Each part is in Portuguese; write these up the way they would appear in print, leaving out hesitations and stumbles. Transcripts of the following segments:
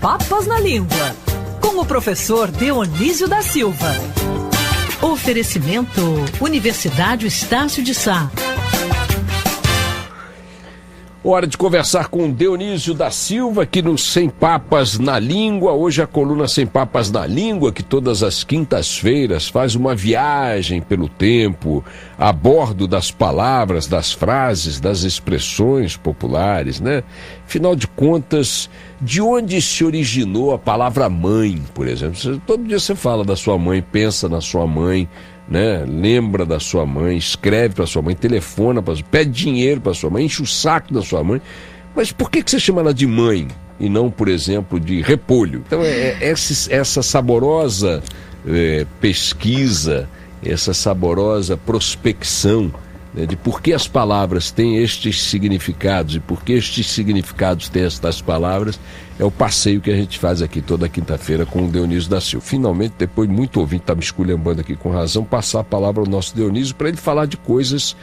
Papas na Língua, com o professor Deonísio da Silva. Oferecimento Universidade Estácio de Sá. Hora de conversar com Deonísio da Silva aqui no Sem Papas na Língua. Hoje a coluna Sem Papas na Língua, que todas as quintas-feiras faz uma viagem pelo tempo, a bordo das palavras, das frases, das expressões populares, né? Afinal de contas, de onde se originou a palavra mãe, por exemplo? Todo dia você fala da sua mãe, pensa na sua mãe, né? Lembra da sua mãe, escreve para sua mãe, telefona para sua mãe, pede dinheiro para sua mãe, enche o saco da sua mãe. Mas por que você chama ela de mãe e não, por exemplo, de repolho? Então essa saborosa pesquisa, essa saborosa prospecção, né, de por que as palavras têm estes significados e por que estes significados têm estas palavras, é o passeio que a gente faz aqui toda quinta-feira com o Deonísio da Silva. Finalmente, depois de muito ouvinte estar me esculhambando aqui com razão, passar a palavra ao nosso Deonísio para ele falar de coisas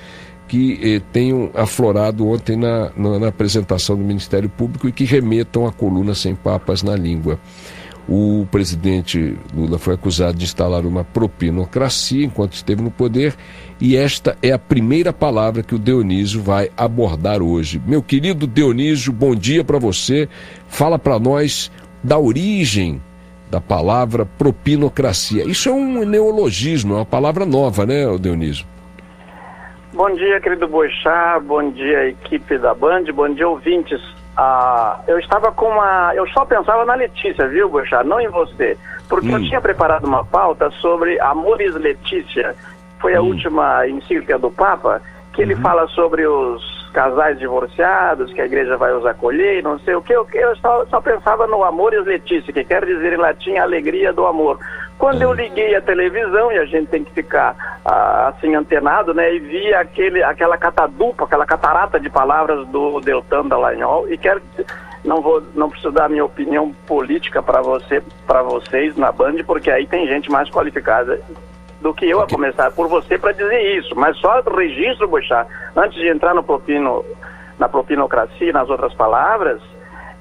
que tenham aflorado ontem na apresentação do Ministério Público e que remetam à coluna Sem Papas na Língua. O presidente Lula foi acusado de instalar uma propinocracia enquanto esteve no poder, e esta é a primeira palavra que o Deonísio vai abordar hoje. Meu querido Deonísio, bom dia para você. Fala para nós da origem da palavra propinocracia. Isso é um neologismo, é uma palavra nova, né, Deonísio? Bom dia, querido Boixá, bom dia, equipe da Band, bom dia, ouvintes. Eu só pensava na Letícia, viu, Boixá, não em você, porque eu tinha preparado uma pauta sobre Amoris Laetitia, foi a última encíclica do Papa, que ele fala sobre os casais divorciados, que a igreja vai os acolher, não sei o que, eu só pensava no Amoris Laetitia, que quer dizer em latim a alegria do amor. Quando eu liguei a televisão, e a gente tem que ficar assim antenado, né, e vi aquela catadupa, aquela catarata de palavras do Deltan Dallagnol, e não preciso dar a minha opinião política para vocês na Band, porque aí tem gente mais qualificada do que eu, a começar por você, para dizer isso. Mas só registro, Boixá, antes de entrar na propinocracia e nas outras palavras,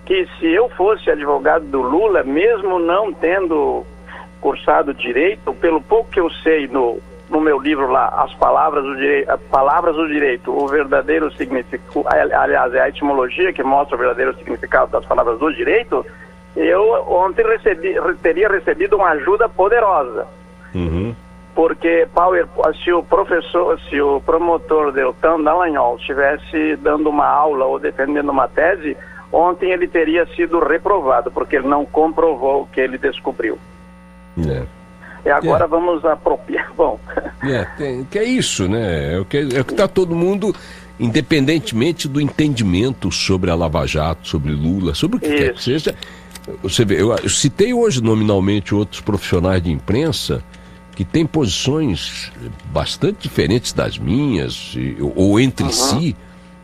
que se eu fosse advogado do Lula, mesmo não tendo cursado direito, pelo pouco que eu sei no meu livro lá, As Palavras do Direito, o verdadeiro significado, aliás, é a etimologia que mostra o verdadeiro significado das palavras do direito, eu ontem teria recebido uma ajuda poderosa. Porque se o promotor Deltan Dallagnol estivesse dando uma aula ou defendendo uma tese, ontem ele teria sido reprovado, porque ele não comprovou o que ele descobriu. E agora vamos apropriar. Bom. Que é isso, né? É o que está todo mundo, independentemente do entendimento sobre a Lava Jato, sobre Lula, sobre o que quer que seja. Você vê, eu citei hoje nominalmente outros profissionais de imprensa que têm posições bastante diferentes das minhas, ou entre si,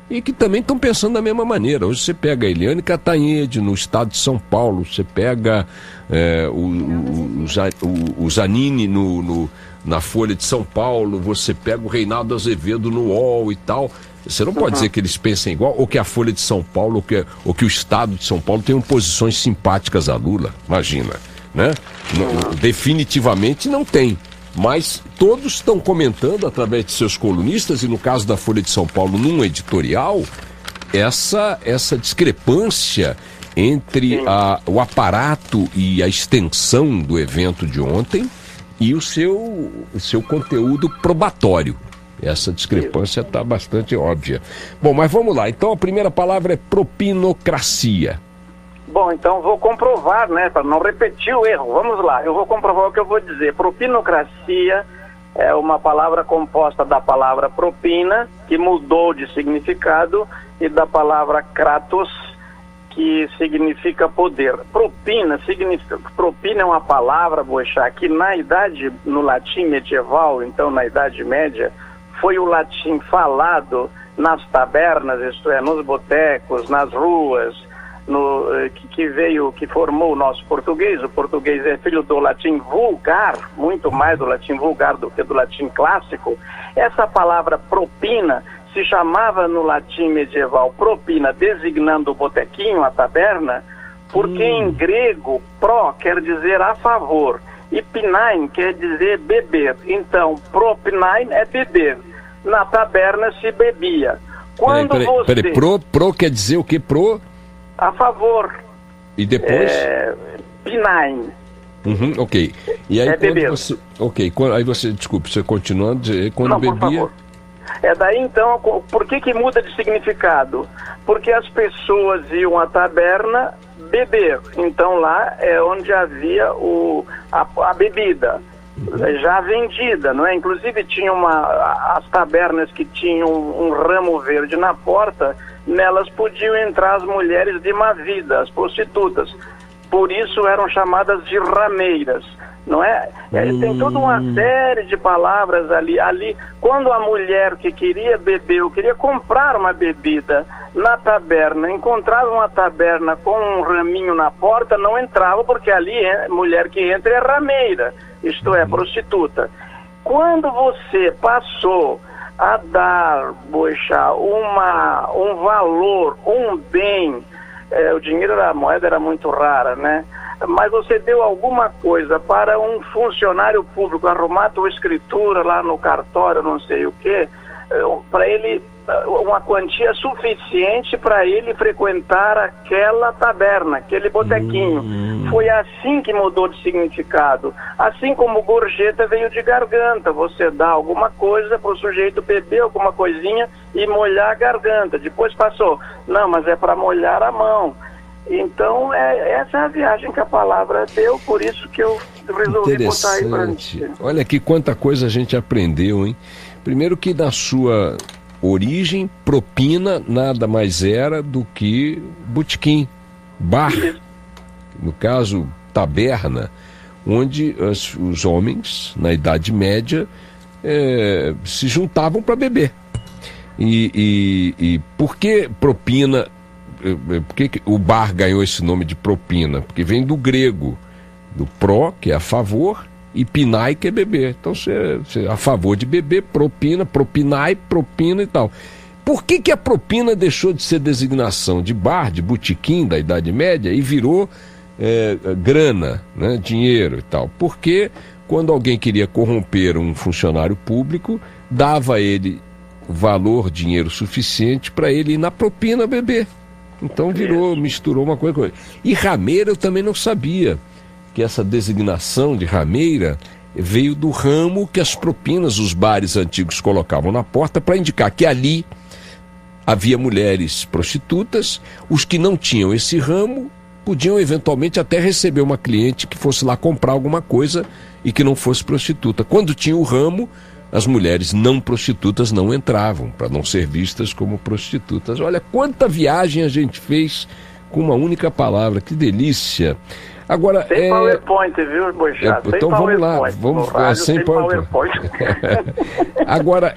e que também estão pensando da mesma maneira. Hoje você pega a Eliane Cantanhede no estado de São Paulo, você pega o Zanini na Folha de São Paulo, você pega o Reinaldo Azevedo no UOL e tal. Você não pode dizer que eles pensem igual, ou que a Folha de São Paulo, ou que o estado de São Paulo tenham posições simpáticas a Lula, imagina, né? Definitivamente não tem. Mas todos estão comentando através de seus colunistas, e no caso da Folha de São Paulo, num editorial, essa discrepância entre o aparato e a extensão do evento de ontem e o seu conteúdo probatório. Essa discrepância está bastante óbvia. Bom, mas vamos lá. Então a primeira palavra é propinocracia. Bom, então vou comprovar, né, para não repetir o erro. Vamos lá, eu vou comprovar o que eu vou dizer. Propinocracia é uma palavra composta da palavra propina, que mudou de significado, e da palavra kratos, que significa poder. Propina é uma palavra, Boixá, que no latim medieval, então na Idade Média, foi o latim falado nas tabernas, isto é, nos botecos, nas ruas, que formou o nosso português. O português é filho do latim vulgar, muito mais do latim vulgar do que do latim clássico. Essa palavra propina se chamava no latim medieval propina, designando o botequinho, a taberna, porque em grego pró quer dizer a favor e pinain quer dizer beber. Então, propinain é beber. Na taberna se bebia. Peraí, pro quer dizer o que? Pro? A favor. E depois? Pinain. Ok. E aí quando beber. Você... Ok, aí você, desculpe, você continuando, quando não, bebia... Por favor. Daí então, por que muda de significado? Porque as pessoas iam à taberna beber. Então lá é onde havia a bebida. Já vendida, não é? Inclusive tinha as tabernas que tinham um ramo verde na porta, nelas podiam entrar as mulheres de má vida, as prostitutas. Por isso eram chamadas de rameiras, não é? Tem toda uma série de palavras ali. Quando a mulher que queria beber, ou queria comprar uma bebida na taberna, encontrava uma taberna com um raminho na porta, não entrava, porque ali mulher que entra é rameira, isto é, prostituta. Quando você passou a dar, um valor, um bem, o dinheiro, a moeda era muito rara, né? Mas você deu alguma coisa para um funcionário público, arrumar a tua escritura lá no cartório, não sei o quê, para ele, uma quantia suficiente para ele frequentar aquela taberna, aquele botequinho. Foi assim que mudou de significado. Assim como gorjeta veio de garganta, você dá alguma coisa para o sujeito beber alguma coisinha e molhar a garganta. Depois passou, não, mas é para molhar a mão. Então, essa é a viagem que a palavra deu, por isso que eu resolvi botar aí para gente. Olha aqui quanta coisa a gente aprendeu, hein? Primeiro que na sua origem, propina nada mais era do que botequim, bar, no caso, taberna, onde os homens, na Idade Média, se juntavam para beber. E por que propina? Por que o bar ganhou esse nome de propina? Porque vem do grego, do pró, que é a favor, e pinai, que é beber. Então você é a favor de beber, propina, propinai, propina e tal. Por que a propina deixou de ser designação de bar, de botequim da Idade Média e virou grana, né, dinheiro e tal? Porque quando alguém queria corromper um funcionário público, dava a ele valor, dinheiro suficiente para ele ir na propina beber. Então misturou uma coisa com outra. E rameira eu também não sabia que essa designação de rameira veio do ramo que as propinas, os bares antigos colocavam na porta para indicar que ali havia mulheres prostitutas. Os que não tinham esse ramo podiam eventualmente até receber uma cliente que fosse lá comprar alguma coisa e que não fosse prostituta. Quando tinha o ramo, as mulheres não prostitutas não entravam, para não ser vistas como prostitutas. Olha quanta viagem a gente fez com uma única palavra, que delícia. Agora, sem PowerPoint, viu, Boixá? Então vamos lá, sem PowerPoint. Agora,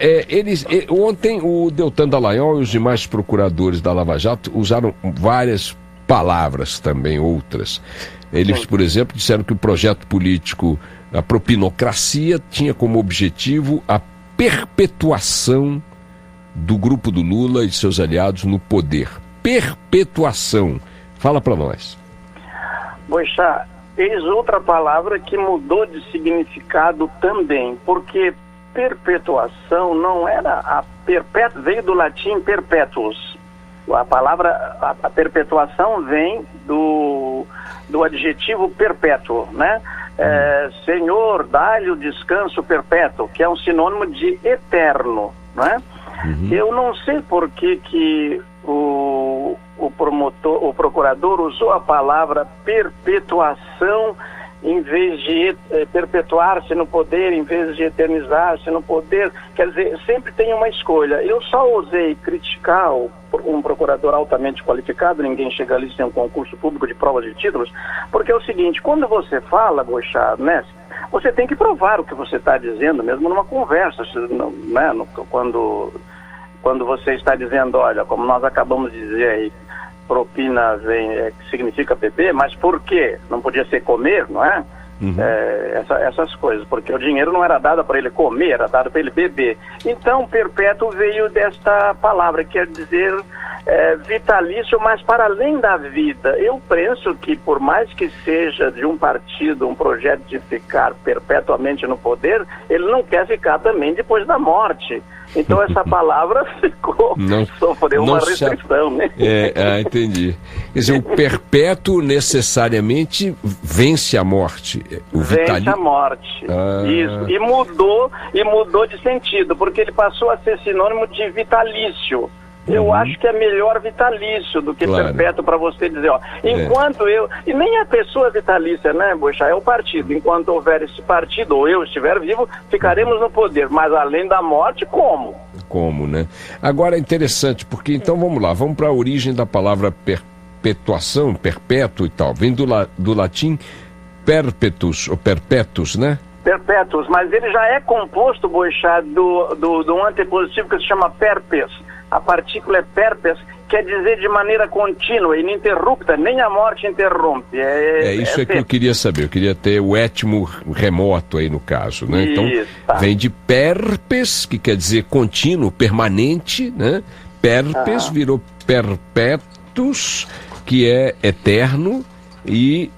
ontem o Deltan Dallagnol e os demais procuradores da Lava Jato usaram várias palavras também, outras. Eles, por exemplo, disseram que o projeto político, a propinocracia, tinha como objetivo a perpetuação do grupo do Lula e seus aliados no poder. Perpetuação. Fala para nós. Boixá, eis outra palavra que mudou de significado também, porque perpetuação não era veio do latim perpetuus. A palavra, a perpetuação vem do adjetivo perpétuo, né? Senhor, dá-lhe o descanso perpétuo, que é um sinônimo de eterno, né? Eu não sei por que o procurador usou a palavra perpetuação em vez de perpetuar-se no poder, em vez de eternizar-se no poder. Quer dizer, sempre tem uma escolha. Eu só usei criticar um procurador altamente qualificado, ninguém chega ali sem um concurso público de provas de títulos, porque é o seguinte, quando você fala, Boixá, né, você tem que provar o que você está dizendo, mesmo numa conversa, né, quando você está dizendo, olha, como nós acabamos de dizer aí, propina significa beber, mas por quê? Não podia ser comer, não é? essas coisas, porque o dinheiro não era dado para ele comer, era dado para ele beber. Então, perpétuo veio desta palavra, quer dizer vitalício, mas para além da vida. Eu penso que, por mais que seja de um partido um projeto de ficar perpetuamente no poder, ele não quer ficar também depois da morte. Então essa palavra sofreu uma restrição, né? Entendi. Quer dizer, o perpétuo necessariamente vence a morte. Vence a morte. Isso. E mudou de sentido, porque ele passou a ser sinônimo de vitalício. Eu acho que é melhor vitalício do que perpétuo, para você dizer, enquanto eu... E nem a pessoa vitalícia, né, Boixá? É o partido. Enquanto houver esse partido, ou eu estiver vivo, ficaremos no poder. Mas além da morte, como? Como, né? Agora é interessante, porque então vamos lá, vamos para a origem da palavra perpetuação, perpétuo e tal. Vem do latim perpetus, ou perpétuos, né? Perpétuos, mas ele já é composto, Boixá, do antepositivo que se chama perpes. A partícula é perpes, quer dizer de maneira contínua, ininterrupta, nem a morte interrompe. Isso que eu queria saber, eu queria ter o étimo remoto aí no caso, né? Então, vem de perpes, que quer dizer contínuo, permanente, né? Perpes virou perpétus, que é eterno, e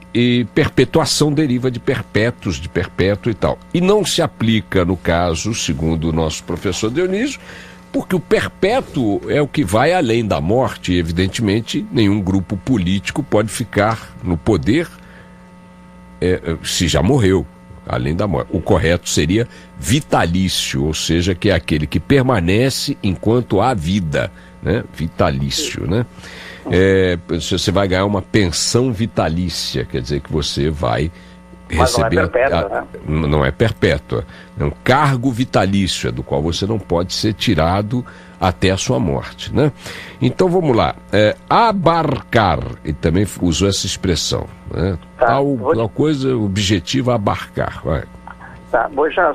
perpetuação deriva de perpétuos, de perpétuo e tal. E não se aplica, no caso, segundo o nosso professor Dionísio, porque o perpétuo é o que vai além da morte, e evidentemente nenhum grupo político pode ficar no poder se já morreu, além da morte. O correto seria vitalício, ou seja, que é aquele que permanece enquanto há vida, né? Vitalício, né? Você vai ganhar uma pensão vitalícia, quer dizer que você vai receber... Mas não é perpétua, né? Não é perpétua. É um cargo vitalício, do qual você não pode ser tirado até a sua morte, né? Então vamos lá. Abarcar, ele também usou essa expressão, né? Tal coisa objetiva, abarcar. Vai. Tá,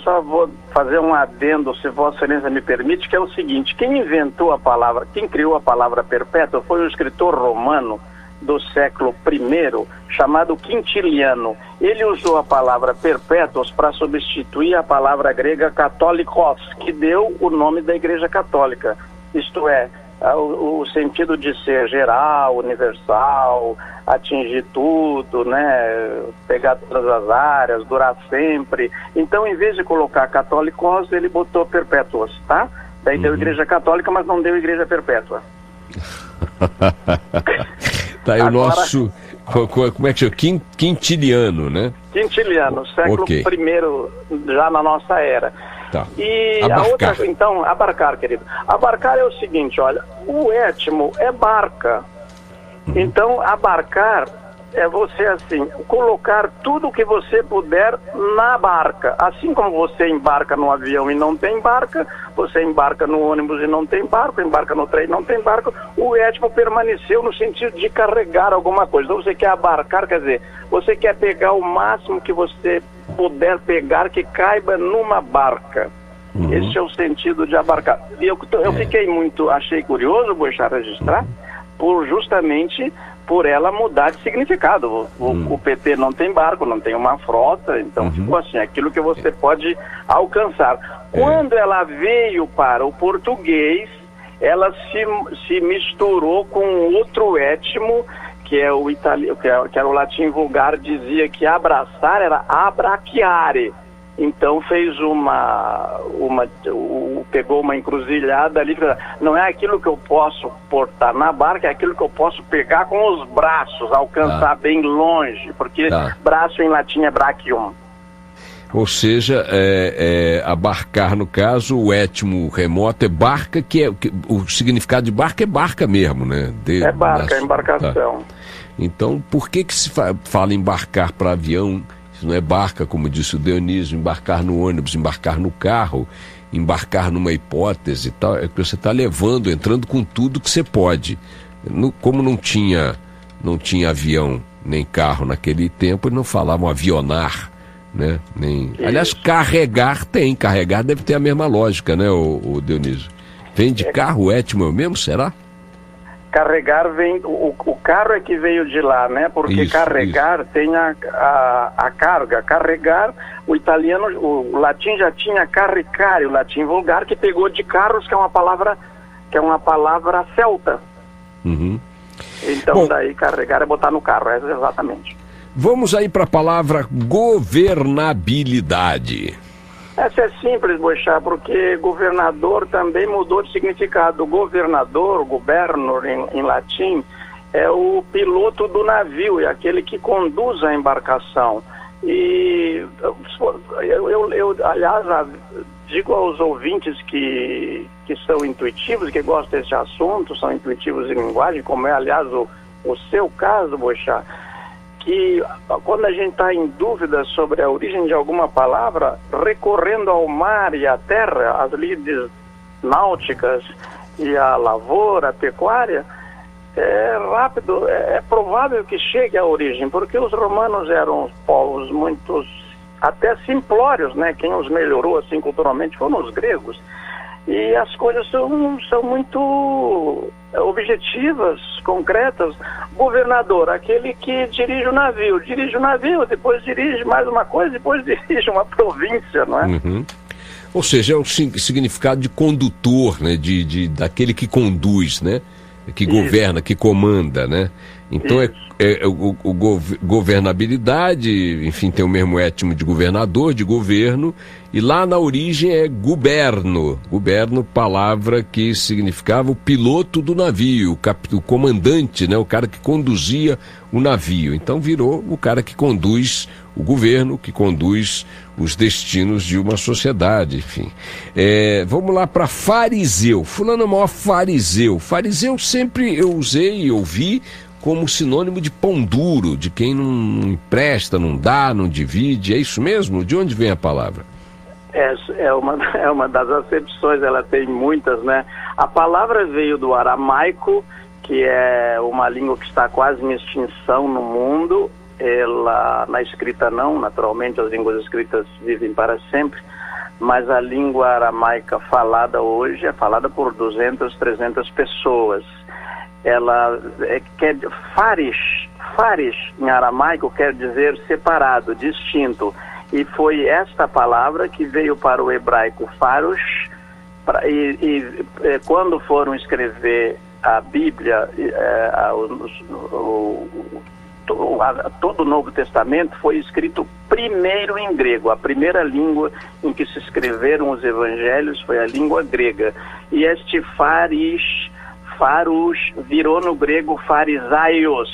só vou fazer um adendo, se Vossa Excelência me permite, que é o seguinte: quem criou a palavra perpétua foi um escritor romano do século I, chamado Quintiliano. Ele usou a palavra perpétuos para substituir a palavra grega católicos, que deu o nome da Igreja Católica. Isto é, o sentido de ser geral, universal, atingir tudo, né? Pegar todas as áreas, durar sempre. Então, em vez de colocar católicos, ele botou perpétuos, tá? Daí deu Igreja Católica, mas não deu Igreja Perpétua. Tá aí. Agora, o nosso, como é que chama? Quintiliano, né? Quintiliano, século I, já na nossa era. Tá. E abarcar. A outra, então, abarcar, querido. Abarcar é o seguinte, olha, o étimo é barca. Então, abarcar é você, assim, colocar tudo o que você puder na barca. Assim como você embarca no avião e não tem barca, você embarca no ônibus e não tem barco, embarca no trem e não tem barco, o étimo permaneceu no sentido de carregar alguma coisa. Então você quer abarcar, quer dizer, você quer pegar o máximo que você puder pegar que caiba numa barca. Esse é o sentido de abarcar. E eu achei curioso, Boixá, registrar, justamente por ela mudar de significado. O PT não tem barco, não tem uma frota, então ficou assim, aquilo que você pode alcançar. Quando ela veio para o português, ela se misturou com outro étimo, que é o italiano, que era o latim vulgar, dizia que abraçar era abrachiare. Então fez pegou uma encruzilhada ali, não é aquilo que eu posso portar na barca, é aquilo que eu posso pegar com os braços, alcançar bem longe, porque braço em latim é brachium. Ou seja, abarcar, no caso, o étimo remoto é barca, o significado de barca é barca mesmo, né? É barca, é embarcação. Tá. Então, por que se fala embarcar para avião? Não é barca, como disse o Dionísio, embarcar no ônibus, embarcar no carro, embarcar numa hipótese e tal, é que você está entrando com tudo que você pode. Como não tinha avião nem carro naquele tempo, eles não falavam avionar, né? Aliás, carregar deve ter a mesma lógica, né, o Dionísio? Vem de carro, o étimo é o mesmo, será? Carregar vem, o carro é que veio de lá, né? Porque carregar tem a carga. Carregar, o italiano, o latim já tinha caricare, o latim vulgar, que pegou de carros, que é uma palavra celta. Uhum. Então, bom, daí carregar é botar no carro, exatamente. Vamos aí para a palavra governabilidade. Essa é simples, Boechat, porque governador também mudou de significado. Governador, governor em latim, é o piloto do navio, é aquele que conduz a embarcação. E eu aliás, digo aos ouvintes que são intuitivos, que gostam desse assunto, são intuitivos em linguagem, como é, aliás, o seu caso, Boechat, que quando a gente está em dúvida sobre a origem de alguma palavra, recorrendo ao mar e à terra, as lides náuticas e a lavoura, a pecuária, é rápido, é provável que chegue à origem, porque os romanos eram povos muito, até simplórios, né? Quem os melhorou assim culturalmente foram os gregos. E as coisas são muito objetivas, concretas. Governador, aquele que dirige o navio, depois dirige mais uma coisa, depois dirige uma província, não é? Uhum. Ou seja, é o significado de condutor, né? Daquele que conduz, né? Que governa, que comanda, né? Então governabilidade, enfim, tem o mesmo étimo de governador, de governo, e lá na origem é guberno, palavra que significava o piloto do navio, o comandante, né? O cara que conduzia o navio. Então virou o cara que conduz o governo, que conduz os destinos de uma sociedade, enfim. Vamos lá para fariseu. Fulano é o maior fariseu. Fariseu sempre eu usei e ouvi como sinônimo de pão duro, de quem não empresta, não dá, não divide. É isso mesmo? De onde vem a palavra? É uma das acepções, ela tem muitas, né? A palavra veio do aramaico, que é uma língua que está quase em extinção no mundo. Ela, na escrita não, naturalmente as línguas escritas vivem para sempre, mas a língua aramaica falada hoje é falada por 200, 300 pessoas. Ela quer Faris em aramaico quer dizer separado, distinto, e foi esta palavra que veio para o hebraico farush, quando foram escrever a Bíblia, todo o Novo Testamento foi escrito primeiro em grego. A primeira língua em que se escreveram os evangelhos foi a língua grega, e este farush virou no grego farisaios.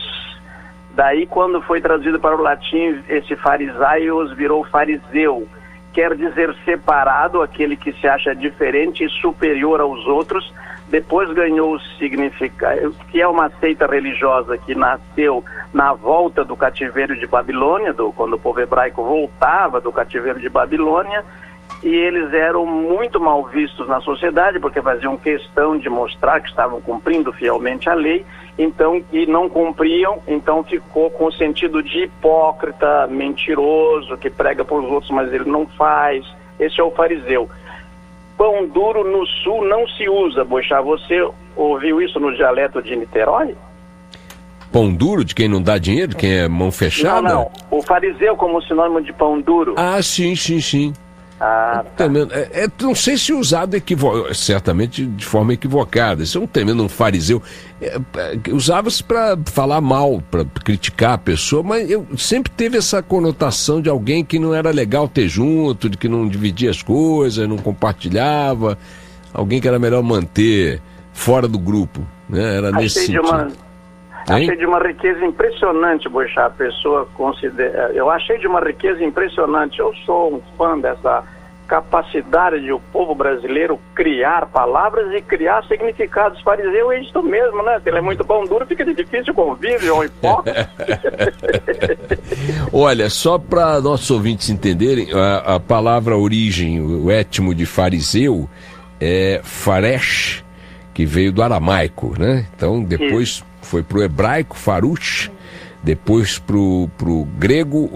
Daí, quando foi traduzido para o latim, esse farisaios virou fariseu. Quer dizer separado, aquele que se acha diferente e superior aos outros. Depois ganhou o significado, que é uma seita religiosa que nasceu na volta do cativeiro de Babilônia, quando o povo hebraico voltava do cativeiro de Babilônia. E eles eram muito mal vistos na sociedade, porque faziam questão de mostrar que estavam cumprindo fielmente a lei, então, e não cumpriam, então ficou com o sentido de hipócrita, mentiroso, que prega para os outros, mas ele não faz. Esse é o fariseu. Pão duro no sul não se usa, Boechat. Você ouviu isso no dialeto de Niterói? Pão duro, de quem não dá dinheiro, de quem é mão fechada? Não. O fariseu como sinônimo de pão duro. Ah, sim. Ah, tá. Não sei se usado certamente de forma equivocada. Isso é um tremendo um fariseu. Usava-se para falar mal, para criticar a pessoa, mas eu sempre teve essa conotação de alguém que não era legal ter junto, de que não dividia as coisas, não compartilhava, alguém que era melhor manter fora do grupo, né? Era nesse sentido. Achei de uma riqueza impressionante, Boechat, a pessoa considera. Eu achei de uma riqueza impressionante. Eu sou um fã dessa capacidade de o povo brasileiro criar palavras e criar significados. Fariseu é isso mesmo, né? Se ele é muito pão duro, fica de difícil convívio, é um hipócrita. Olha, só para nossos ouvintes entenderem, a palavra origem, o étimo de fariseu, é faresh, que veio do aramaico, né? Então, depois foi pro hebraico, farush, depois pro grego,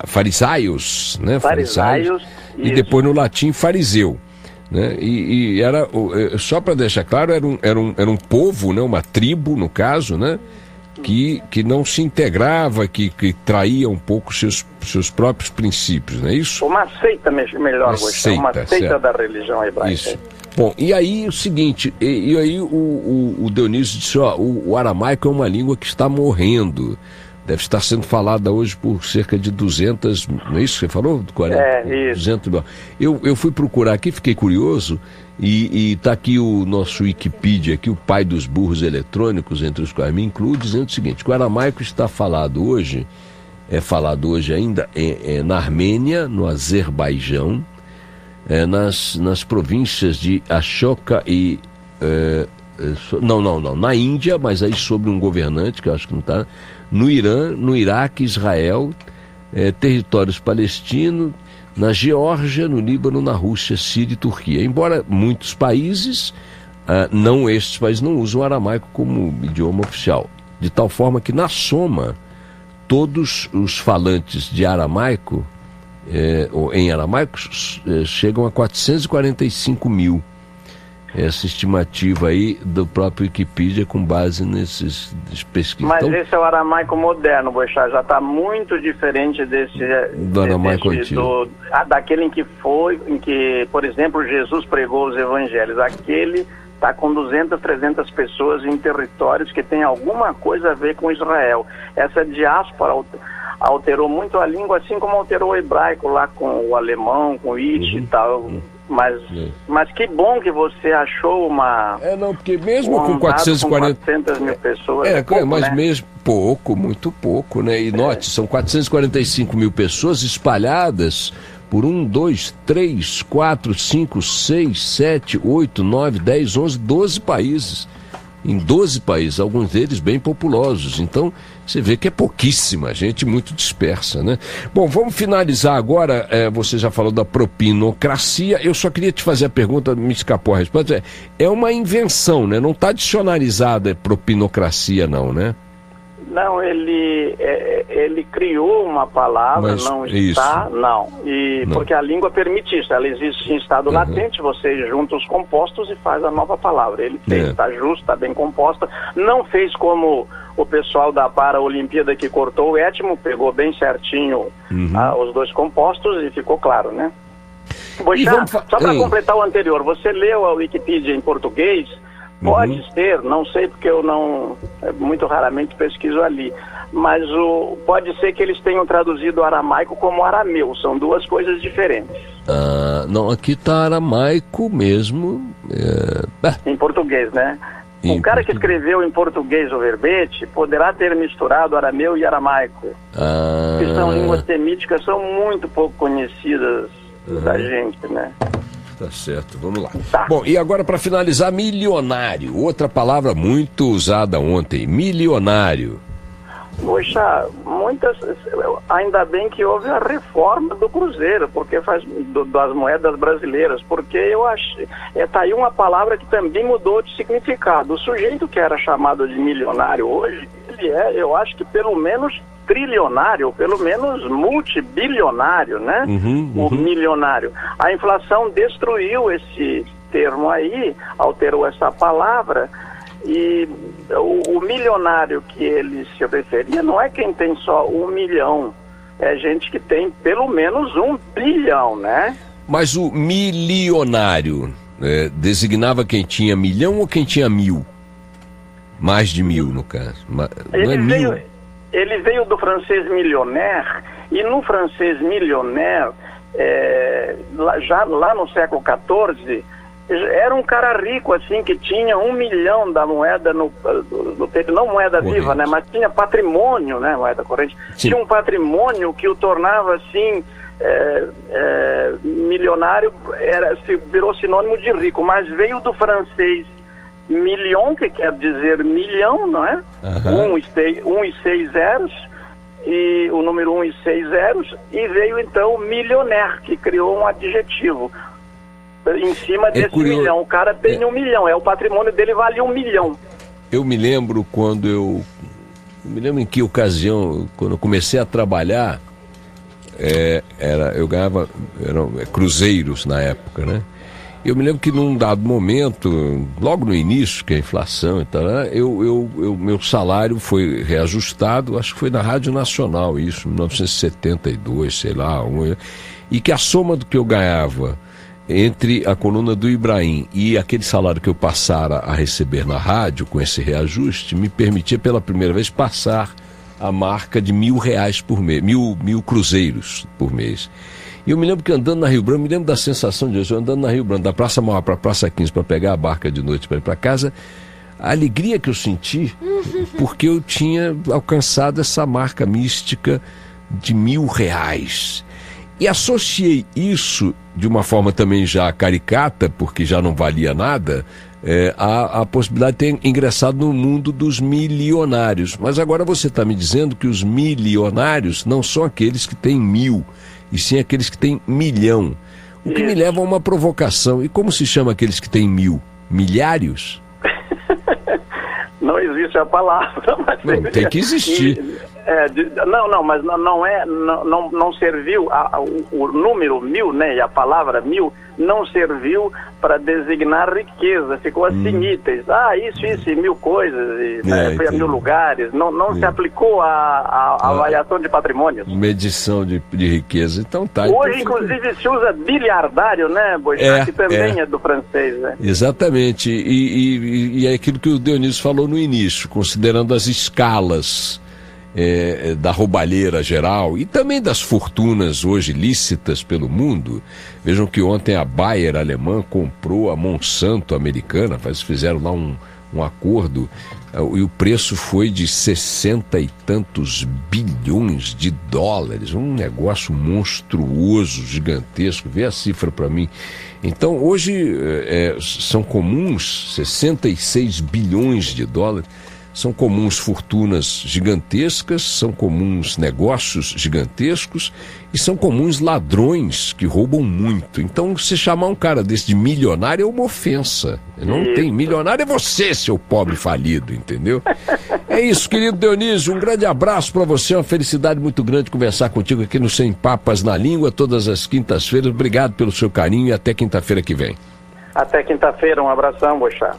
farisaios, né? Farisaios, e depois no latim, fariseu. né? E era, só para deixar claro, era um povo, né? Uma tribo, no caso, né? Que não se integrava, que traía um pouco seus próprios princípios, não é isso? Uma seita, melhor, uma seita da religião hebraica. Isso. Bom, e aí o seguinte, e aí o Dionísio disse, o aramaico é uma língua que está morrendo, deve estar sendo falada hoje por cerca de 200, não é isso que você falou? 40, isso. 200 mil. Eu fui procurar aqui, fiquei curioso, e está aqui o nosso Wikipedia, aqui, o pai dos burros eletrônicos, entre os quais me incluo, dizendo o seguinte, que o aramaico está falado hoje ainda na Armênia, no Azerbaijão, nas províncias de Ashoka e... na Índia, mas aí sobre um governante, que eu acho que não está, no Irã, no Iraque, Israel, territórios palestinos, na Geórgia, no Líbano, na Rússia, Síria e Turquia. Embora muitos países, estes países não usam o aramaico como idioma oficial, de tal forma que na soma, todos os falantes de aramaico, ou em aramaico, chegam a 445 mil. Essa estimativa aí do próprio Wikipedia com base nesses pesquisas. Mas esse é o aramaico moderno, Boechat, já está muito diferente do aramaico antigo. Daquele em que, por exemplo, Jesus pregou os evangelhos. Aquele está com 200, 300 pessoas em territórios que tem alguma coisa a ver com Israel. Essa diáspora alterou muito a língua, assim como alterou o hebraico lá com o alemão, com o Yiddish e tal. Mas que bom que você achou uma... não, porque mesmo com 400 mil pessoas... mas né? Mesmo pouco, muito pouco, né? E note, são 445 mil pessoas espalhadas por 1, 2, 3, 4, 5, 6, 7, 8, 9, 10, 11, 12 países. Em 12 países, alguns deles bem populosos. Então, você vê que é pouquíssima gente, muito dispersa, né? Bom, vamos finalizar agora. Você já falou da propinocracia. Eu só queria te fazer a pergunta, me escapou a resposta. É uma invenção, né? Não está dicionarizada propinocracia, não, né? Não, ele criou uma palavra, mas não está, não. Porque a língua permite isso, ela existe em estado latente, você junta os compostos e faz a nova palavra. Ele fez, está justo, está bem composta. Não fez como o pessoal da Paraolimpíada que cortou o étimo, pegou bem certinho os dois compostos e ficou claro, né? Boechat, só para completar o anterior, você leu a Wikipedia em português? Pode ter, não sei porque eu muito raramente pesquiso ali, mas pode ser que eles tenham traduzido o aramaico como arameu, são duas coisas diferentes. Não, aqui está aramaico mesmo. Em português, né? O cara que escreveu em português o verbete poderá ter misturado arameu e aramaico, que são línguas semíticas, são muito pouco conhecidas da gente, né? Tá certo, vamos lá. Tá. Bom, e agora para finalizar, milionário. Outra palavra muito usada ontem, milionário. Poxa, ainda bem que houve a reforma do Cruzeiro, porque das moedas brasileiras, porque eu acho, tá aí uma palavra que também mudou de significado. O sujeito que era chamado de milionário hoje, ele eu acho que pelo menos trilionário, pelo menos multibilionário, né? O milionário. A inflação destruiu esse termo aí, alterou essa palavra, e o milionário que ele se referia não é quem tem só 1 milhão, é gente que tem pelo menos 1 bilhão, né? Mas o milionário designava quem tinha 1 milhão ou quem tinha 1.000? Mais de 1.000, no caso. Não é 1.000? Ele veio do francês millionnaire, e no francês millionnaire, lá no século XIV, era um cara rico, assim, que tinha 1 milhão da moeda, não moeda corrente viva, né, mas tinha patrimônio, né, moeda corrente. Sim. Tinha um patrimônio que o tornava, assim, milionário, virou sinônimo de rico, mas veio do francês million, que quer dizer milhão, não é? 1 e 6 zeros, e o número 1 e 6 zeros, e veio então milionaire, que criou um adjetivo em cima desse milhão. O cara tem 1 milhão, o patrimônio dele vale 1 milhão. Eu me lembro em que ocasião, quando eu comecei a trabalhar, eu ganhava cruzeiros na época, né? Eu me lembro que num dado momento, logo no início, que a inflação e tal, né, meu salário foi reajustado, acho que foi na Rádio Nacional isso, em 1972, sei lá, e que a soma do que eu ganhava entre a coluna do Ibrahim e aquele salário que eu passara a receber na rádio, com esse reajuste, me permitia pela primeira vez passar a marca de R$1.000 por mês, mil cruzeiros por mês. E eu me lembro que andando na Rio Branco, me lembro da sensação de hoje, eu andando na Rio Branco, da Praça Mauá para a Praça 15, para pegar a barca de noite para ir para casa, a alegria que eu senti, porque eu tinha alcançado essa marca mística de R$1.000. E associei isso, de uma forma também já caricata, porque já não valia nada, a possibilidade de ter ingressado no mundo dos milionários. Mas agora você está me dizendo que os milionários não são aqueles que têm 1.000, e sim aqueles que têm 1.000.000. O que me leva a uma provocação. E como se chama aqueles que têm 1.000? Milhários? Não existe a palavra. Mas não, tem que existir. Mas não serviu o número 1.000, né? E a palavra 1.000 não serviu para designar riqueza. Ficou assim, itens. Isso e 1.000 coisas. E, foi a 1.000 lugares. Não se aplicou a avaliação de patrimônio. Medição de riqueza. Então tá. Hoje, inclusive, se usa biliardário, né, Boixá? Que também é do francês, né? Exatamente. E é aquilo que o Dionísio falou no início, considerando as escalas da roubalheira geral e também das fortunas hoje lícitas pelo mundo. Vejam que ontem a Bayer alemã comprou a Monsanto americana, fizeram lá um acordo, e o preço foi de 60 e tantos bilhões de dólares, um negócio monstruoso, gigantesco. Vê a cifra para mim. Então hoje são comuns 66 bilhões de dólares. São comuns fortunas gigantescas, são comuns negócios gigantescos e são comuns ladrões que roubam muito. Então, se chamar um cara desse de milionário é uma ofensa. Não tem milionário, é você, seu pobre falido, entendeu? É isso, querido Dionísio, um grande abraço para você, uma felicidade muito grande conversar contigo aqui no Sem Papas na Língua, todas as quintas-feiras. Obrigado pelo seu carinho e até quinta-feira que vem. Até quinta-feira, um abração, Boixá.